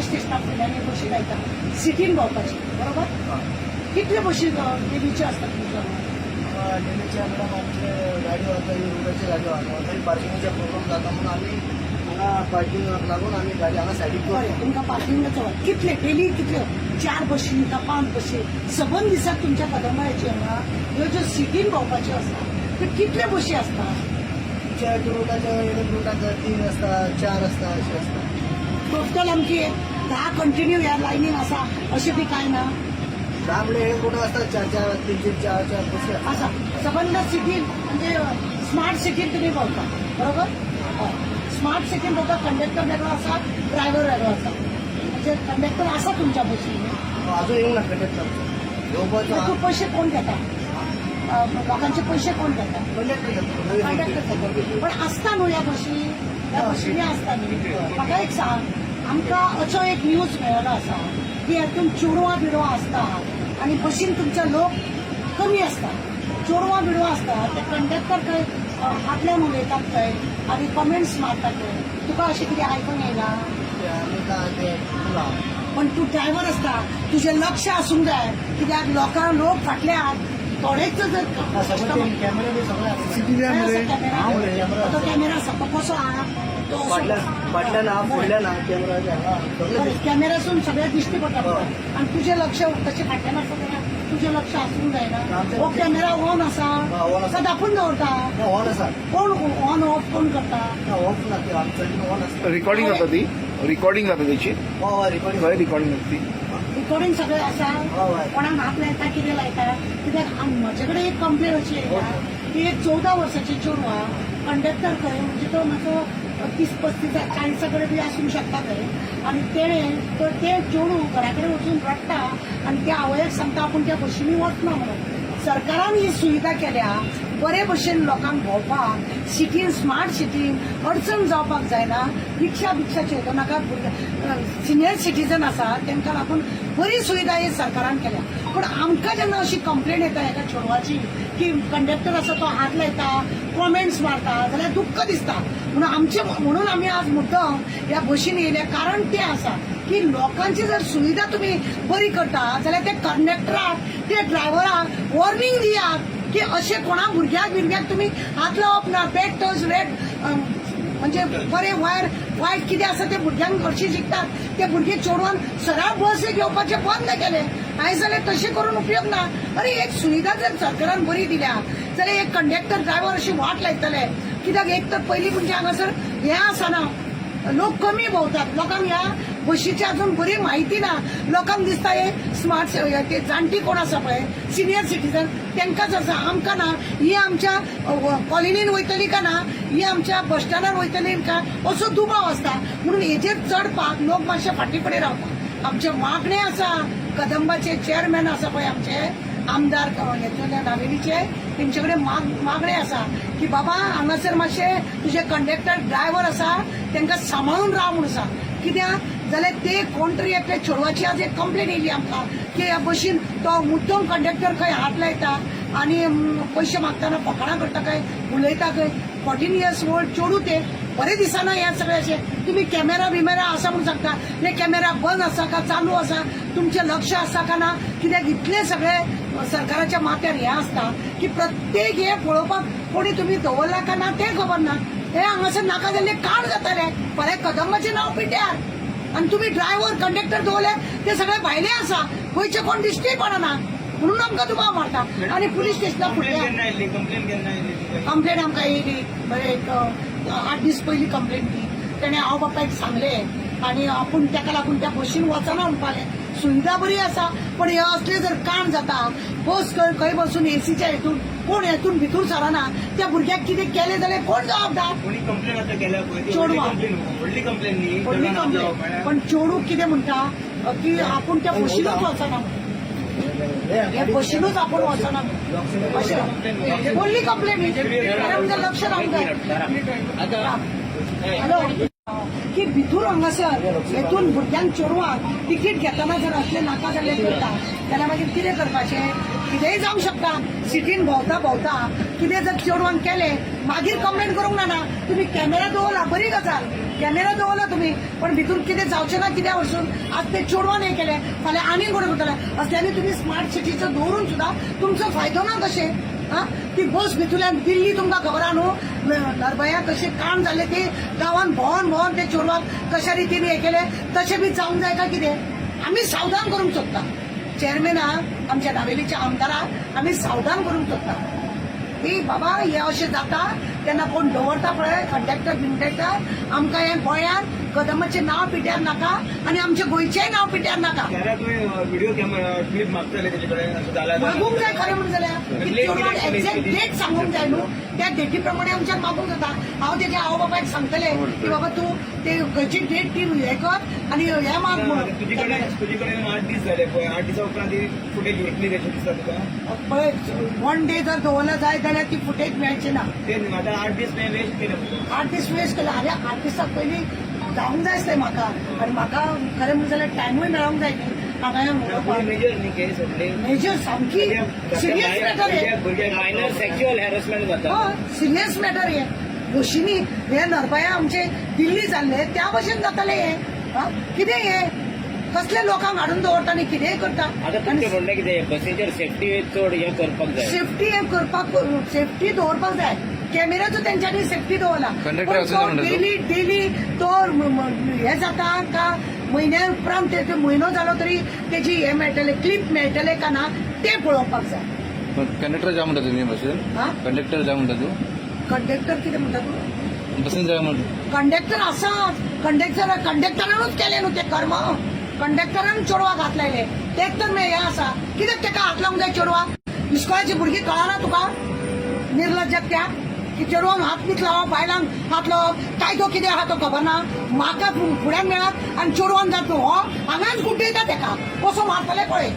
Police स्टेशनार फुडल्यान बशी लायता सिटीन भोंवपाची बरोबर कितले बशी डेलीचे असतात तुमच्या डेलीच्या मॅडम आमचे गाडी वता रुपयाची गाडी वता तरी पार्किंगचा प्रॉब्लेम जाता म्हणून आम्ही हांगा पार्किंगाक लागून आम्ही गाडी हांगा सायडीक बरें तुमकां पार्किंगाचो कितले डेली कितले 4 बशी का 5 बशी सबंद दिसाक तुमच्या कदंबाची हांगा ह्यो ज्यो सिटीन भोंवपाच्यो आसता त्यो कितले बशी असतात रुटाच्या एक रुटाक 3 असता 4 असता अशें असता टोटल आमची 10 कंटिन्यू ह्या लायनीन आसा अशें बी कांय ना 10 म्हणल्यार एक रुट असता 4 4 बशी आसा सबंद सिटीन म्हणजे स्मार्ट सिटीन तुमी भोंवता बरोबर स्मार्ट सिटीन भोंवता कंडक्टर वेगळो आसा ड्रायव्हर वेगळो आसा म्हणजे कंडक्टर आसा तुमच्या बशीन अजून येवंक ना कंडक्टर येवपाचो तूं पयशे कोण घेता लोकांचे पैसे कोण घेता कंडक्टर कंडक्टर पण असता न्हू ह्या बशींनी असता न्ही म्हाका एक सांग आमकां असो एक न्यूज मेळ्ळो आसा की हातून चोरवां बिडवां आसता आनी बशीन तुमचे लोक कमी आसता चोरवां बिडवां आसता ते कंडक्टर खंय फाटल्यान उलयतात खंय आनी कमेंट्स मारतात खंय तुका अशें कितें आयकूंक येयला पण तूं ड्रायव्हर आसता तुजें लक्ष आसूंक जाय कित्याक लोक फाटल्यान थोडेच जर कॅमेरा बी तो कॅमेरा आसा कसो आहा तो फाटल्यान आहा फुडल्यान आहा कॅमेरा कॅमेरासून सगळ्याक दिश्टी पडटा आनी तुजें लक्ष तशें फाटल्यान आसा जाल्यार तुजें लक्ष आसूंक जायना हो कॅमेरा ऑन आसा तो धापून दवरता ऑन आसा कोण ऑन ऑफ कोण करता ऑफ ना ते आमचं ऑन आसता रिकॉर्डिंग जाता ती रिकॉर्डिंग जाता त्याची रिकॉर्डिंग खंय रिकॉर्डिंग जाता ती रिकॉर्डिंग सगळें आसा कोणाक हात लायता कितें लायता कित्याक म्हजे कडेन एक कंप्लेन अशी येयला की एक 14 वर्साची चेडवा कंडक्टर खंय म्हणजे तो मातसो 30-35 40 कडेन बी आसूंक शकता खंय आनी तेणें ते चेडू घरा कडेन वचून रडटा आनी त्या आवयक सांगता आपूण त्या बशींनी वचना म्हणून सरकारान ही सुविधा केल्या बरे भशेन लोकांक भोंवपाक सिटीन स्मार्ट सिटीन अडचण जावपाक जायना रिक्षा बिक्षा चेतनाका सिनियर सिटीजन आसा तांकां लागून बरी सुविधा ही सरकारान केल्या पण आमकां जेन्ना अशी कंप्लेन येता एका चेडवाची की कंडक्टर आसा तो हात लायता कॉमेंट्स मारता जाल्यार दुख्ख दिसता म्हणून आमी आज मुद्दम ह्या बशीन येयले कारण तें आसा की लोकांची जर सुविधा तुम्ही बरी करता जाल्यार त्या कंडक्टराक त्या ड्रायव्हराक वॉर्निंग दियात की असे कोणा भुरग्याक तुम्ही हात लावप ना बॅड टच रेड म्हणजे बरे वायट कितें आसा ते भुरग्यांक हरशीं शिकतात ते भुरगे चोडवान सरळ बस घेवपाचे बंद केले आयज जाल्यार तशें करून उपयोग ना अरे एक सुविधा जर सरकारान बरी दिल्या जाल्यार एक कंडक्टर ड्रायव्हर अशी वाट लायतले कित्याक एक तर पयलीं म्हणजे हांगासर हें आसना लोक कमी भोंवतात लोकांक ह्या बशीची अजून बरी माहिती ना लोकांक दिसता हे स्मार्ट ते जाणटी कोण आसा पळय सिनियर सिटीजन तांकांच आसा आमकां ना ही आमच्या कॉलनीन वयतली का ना ही आमच्या बस स्टँडार वयतली का असो दुबाव आसता म्हणून हेजेर चडपाक लोक मातशे फाटी फुडें रावता आमचे मागणे आसा कदंबाचे चेअरमॅन आसा पळय आमचे आमदार हेतून नावेलीचे तेंचे कडेन मागणे आसा की बाबा हांगासर मातशे तुजे कंडक्टर ड्रायव्हर आसा तांकां सांबाळून राव म्हणून आसा कित्याक जाल्यार ते कोण तरी एकल्या चेडवाची आज एक कंप्लेन येयली आमकां की ह्या बशीन तो मुद्दम कंडक्टर खंय हात लायता आनी पयशे मागतना फकाणां करता खंय उलयता खंय 14 इयर्स ओल्ड चेडू ते बरें दिसना हें सगळें अशें तुमी कॅमेरा बिमेरा आसा म्हणून सांगता हे कॅमेरा बंद आसा का चालू आसा तुमचें लक्ष आसा का ना कित्याक इतले सगळे सरकाराच्या माथ्यार हें आसता की प्रत्येक हें पळोवपाक कोणी तुमी दवरला का ना तें खबर ना हे हांगासर नाका जाल्ले काण जाताले फाल्यां कदंबाचें नांव पिड्ड्यार आनी तुमी ड्रायव्हर कंडक्टर दवरले ते सगळे भायले आसा गोंयचे कोण दिश्टी पडना म्हणून आमकां दुबाव मारता आनी पुलीस स्टेशनार कंप्लेन आमकां येयली एक 8 दीस पयलीं कंप्लेन दी तेणें हांव बापायक सांगलें आनी आपूण ताका लागून त्या बशीन वचना म्हणपालें सुविधा बरी आसा पण हे असले जर काण जाता बस खंय बसून एसीच्या हेतून कोण हेतून भितूर सरना त्या भुरग्याक कितें केलें जाल्यार कोण जबाबदार चेडवा व्हडली कंप्लेन पण चेडू कितें म्हणटा की आपूण त्या बशीनूच वचना हे बशीनूच आपण वचना अशें व्हडली कंप्लेन लक्ष रावंक जाय हॅलो की भितूर भरपूर हांगासर हेतून भुरग्यांक चोरवांक तिकीट घेताना जर असले नाका जाल्ले करता जाल्यार मागीर कितें करपाचें कितेंय जावंक शकता सिटीन भोंवता भोंवता कितें जर चेडवान केलें मागीर कंप्लेंट करूंक ना तुम्ही कॅमेरा दवरला बरी गजाल कॅमेरा दवरला तुम्ही पण भितून कितें जावचें ना कित्याक वचून आज ते चेडवान हें केलें फाल्यां आनी कोण करतले असल्यानी तुम्ही स्मार्ट सिटीचो दवरून सुद्धा तुमचो फायदो ना तशें ती बस भितूल्यान दिल्ली तुमकां खबर आहा न्हू निर्भया कशें काम जालें ते गांवान भोंवन भोंवन ते चेडवाक कशा रितीन हें केलें तशें बी जावंक जाय काय कितें आमी सावधान करूंक सोदता चेअरमॅनाक आमच्या नावेलीच्या आमदाराक आमी सावधान करूंक सोदता की बाबा हे अशें जाता तेन्ना कोण दवरता पळय कंडक्टर बिंडक्टर आमकां हें गोंयांत कदमाचें नांव पिट्यार नाका आनी आमच्या गोंयचेंय नांव पिट्यार नाका व्हिडिओ कॅमेरा क्लिप मागतले तेजे कडेन असं जाल्यार मागूंक जाय खरें म्हणून जाल्यार एक्झॅक्ट डेट सांगूंक जाय न्हू त्या डेटी प्रमाणे आमच्यान मागूंक जाता हांव तेच्या आवय बापायक सांगतलें की बाबा तूं ते खंयची डेट ती हें कर आनी हें माग तुजे कडेन 8 दीस जाले पळय 8 दिसा उपरांत ती फुटेज उरतली कशी दिसता तुका पळय 1 डे जर दवरलं जाय जाल्यार ती फुटेज मेळची ना ते आतां 8 दीस नाही वेस्ट केले 8 दीस वेस्ट केले अरे 8 दिसाक पयलीं जावंक जाय आसलें म्हाका आनी म्हाका खरें म्हणून जाल्यार टायमूय मेळोंक जाय न्ही हांगा मेजर न्ही केस सगळे मेजर सामकी सिरियस मॅटर हे मायनर सेक्शुअल हॅरेसमेंट जाता हय सिरियस मॅटर हे दोशींनी हे निर्भया आमचे दिल्ली जाल्ले त्या भशेन जाताले हे कितें हे कसले लोकांक हाडून दवरता आनी कितेंय करता आतां तुमचें म्हणणें कितें बसीचेर सेफ्टी चड हें करपाक जाय सेफ्टी हे करपाक सेफ्टी दवरपाक जाय कॅमेराचो तेंच्यांनी सेफ्टी दवरला Conductor असं काय म्हणतो? डेली तो हे जाता का म्हयन्या उपरांत ते म्हयनो जालो तरी तेजी हे मेळटले क्लिप मेळटले का ना ते पळोवपाक जाय कंडक्टर जा म्हणटा तुम्ही बसीन हा कंडक्टर जा म्हणटा तू कंडक्टर कितें म्हणटा तूं बसीन जा म्हणटा कंडक्टर आसाच कंडक्टरानूच केले न्हू ते कर्म कंडक्टरान चेडवाक हात लायले तेच तर हे आसा कित्याक तेका हात लावंक जाय चेडवाक इस्कॉलाची भुरगीं कळना तुका निर्लज्जक त्या की चेडवाक हात मीत लावप बायलांक हात लावप कायदो कितें आहा तो खबर ना म्हाका फुड्यान मेळत आनी चेडवान जाता तूं हो हांगाच गुड्डयता तेका कसो मारतले पळय